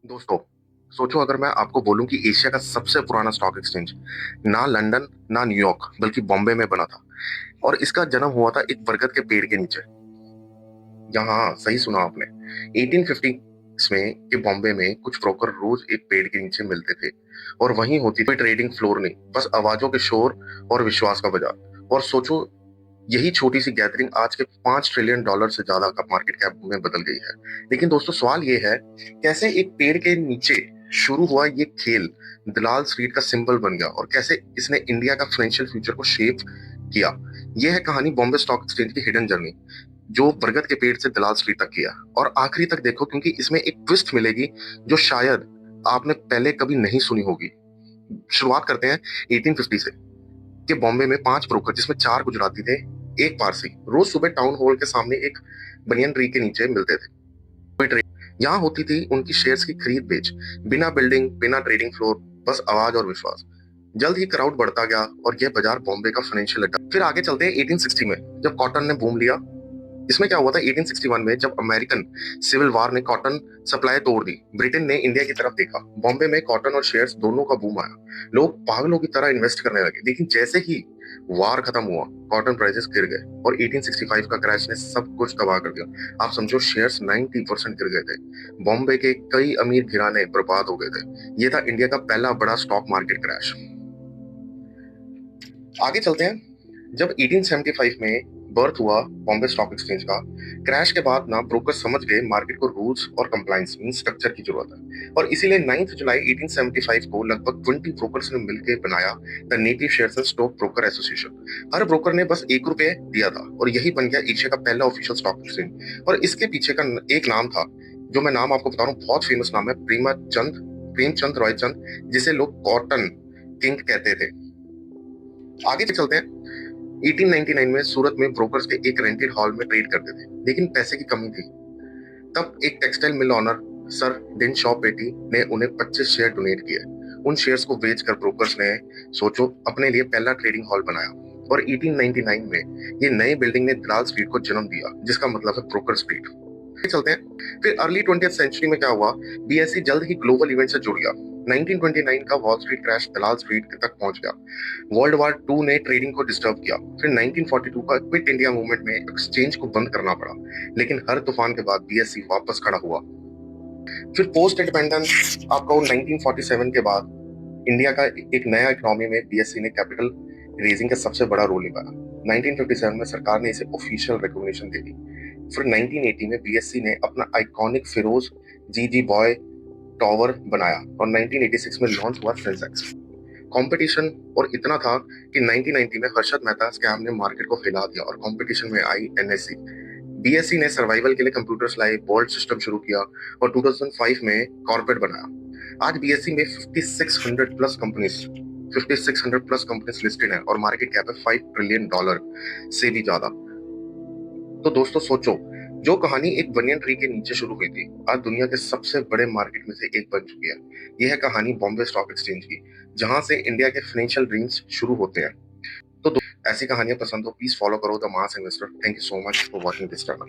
दोस्तों, सोचो अगर मैं आपको बोलूं कि एशिया का सबसे पुराना स्टॉक एक्सचेंज ना लंदन ना न्यूयॉर्क बल्कि बॉम्बे में बना था। और इसका जन्म हुआ था एक बरगद के पेड़ के नीचे। यहाँ सही सुना आपने। 1850 में के बॉम्बे में कुछ ब्रोकर रोज एक पेड़ के नीचे मिलते थे और वहीं होती थी ट्रेडिंग फ्लोर नहीं, बस आवाजों के शोर और विश्वास का बाजार। और सोचो, यही छोटी सी गैदरिंग आज के $5 ट्रिलियन से ज्यादा का मार्केट कैप में बदल गई है। लेकिन दोस्तों, सवाल ये है, कैसे एक पेड़ के नीचे शुरू हुआ ये खेल दलाल स्ट्रीट का सिंबल बन गया और कैसे इसने इंडिया का फाइनेंशियल फ्यूचर को शेप किया। यह है कहानी बॉम्बे स्टॉक एक्सचेंज की हिडन जर्नी, जो बरगद के पेड़ से दलाल स्ट्रीट तक किया। और आखिरी तक देखो, क्योंकि इसमें एक ट्विस्ट मिलेगी जो शायद आपने पहले कभी नहीं सुनी होगी। शुरुआत करते हैं 1850 से। कि बॉम्बे में 5 ब्रोकर, जिसमें 4 गुजराती थे, एक पारसी, रोज सुबह टाउन हॉल के सामने एक बनियन ट्री के नीचे मिलते थे। कोई ट्रेड यहाँ होती थी उनकी शेयर्स की खरीद बेच, बिना बिल्डिंग बिना ट्रेडिंग फ्लोर, बस आवाज और विश्वास। जल्द ही क्राउड बढ़ता गया और यह बाजार बॉम्बे का फाइनेंशियल अड्डा। फिर आगे चलते हैं 1860 में, जब कॉटन ने बूम लिया। इसमें क्या हुआ था, 1861 में जब अमेरिकन सिविल वार ने कॉटन सप्लाई तोड़ दी, ब्रिटेन ने इंडिया की तरफ देखा। बॉम्बे में कॉटन और शेयर्स दोनों का बूम आया। लोग पागलों की तरह इन्वेस्ट करने लगे। लेकिन जैसे ही वार खत्म हुआ, कॉटन प्राइसेस गिर गए और 1865 का क्रैश ने सब कुछ तबाह कर दिया। आप समझो, शेयर्स 90% गिर गए थे। बॉम्बे के कई अमीर घराने बर्बाद हो गए थे। यह था इंडिया का पहला बड़ा स्टॉक मार्केट क्रैश। आगे चलते हैं। जब 1875 में बर्थ हुआ बॉम्बे स्टॉक एक्सचेंज का, क्रैश के बाद ना ब्रोकर समझ गए मार्केट को रूल्स और कंप्लायंस मीन स्ट्रक्चर की जरूरत है। और इसीलिए 9 जुलाई 1875 को लगभग 20 ब्रोकर्स ने मिलकर बनाया the native shares and stock broker association. Her broker ने बस ₹1 दिया था और यही बन गया एशिया का पहला ऑफिशियल स्टॉक एक्सचेंज। और इसके पीछे का एक नाम था, जो मैं नाम आपको बता रहा हूँ, बहुत फेमस नाम है, प्रेमचंद रॉयचंद, जिसे लोग कॉटन किंग कहते थे। आगे चलते हैं। 1899 में सूरत में ब्रोकर्स के एक रेंटेड हॉल में ट्रेड करते थे, लेकिन पैसे की कमी थी। तब एक textile mill owner sir Dinshaw Petit ने उन्हें 25 शेयर डोनेट किए। उन शेयर्स को बेचकर ब्रोकर्स ने, सोचो, अपने लिए पहला ट्रेडिंग हॉल बनाया। और 1899 में ये नई बिल्डिंग ने दलाल स्ट्रीट को जन्म दिया, जिसका मतलब है ब्रोकर स्ट्रीट। चलते हैं। फिर अर्ली 20th सेंचुरी में क्या हुआ, बीएसई जल्द ही ग्लोबल इवेंट से जुड़ गया। 1929 का वॉल स्ट्रीट क्रैश दलाल स्ट्रीट तक पहुंच गया। वर्ल्ड वार टू ने ट्रेडिंग को डिस्टर्ब किया। फिर 1942 का क्विट इंडिया मूवमेंट में एक्सचेंज को बंद करना पड़ा। लेकिन हर तूफान के बाद बीएसई वापस खड़ा हुआ। फिर पोस्ट इंडिपेंडेंस आपको 1947 के बाद इंडिया का एक नया इकोनॉमी में बीएसई ने कैपिटल रेजिंग का सबसे बड़ा रोल निभाया। 1957 में सरकार ने इसे ऑफिशियल रिकॉग्निशन दे दी। फिर 1980 में बीएसई ने अपना आइकॉनिक फिरोज जी बॉय टॉवर बनाया और 1986 में लॉन्च हुआ सेंसेक्स। कंपटीशन और इतना था कि 1990 में हर्षद मेहता स्कैम ने मार्केट को हिला दिया और कंपटीशन में आई एनएससी। बीएसई ने सर्वाइवल के लिए कंप्यूटर्स लाए, बोल्ट सिस्टम शुरू किया और 2005 में कॉर्पोरेट बनाया। आज बीएसई में 5600 प्लस कंपनीज लिस्टेड है और मार्केट कैप है $5 ट्रिलियन से भी ज्यादा। तो दोस्तों सोचो, जो कहानी एक बनियन ट्री के नीचे शुरू हुई थी, आज दुनिया के सबसे बड़े मार्केट में से एक बन चुकी है। यह है कहानी बॉम्बे स्टॉक एक्सचेंज की, जहां से इंडिया के फाइनेंशियल ड्रीम्स शुरू होते हैं। तो ऐसी कहानियां पसंद हो, प्लीज फॉलो करो the mass investor. Thank you so much for watching this channel.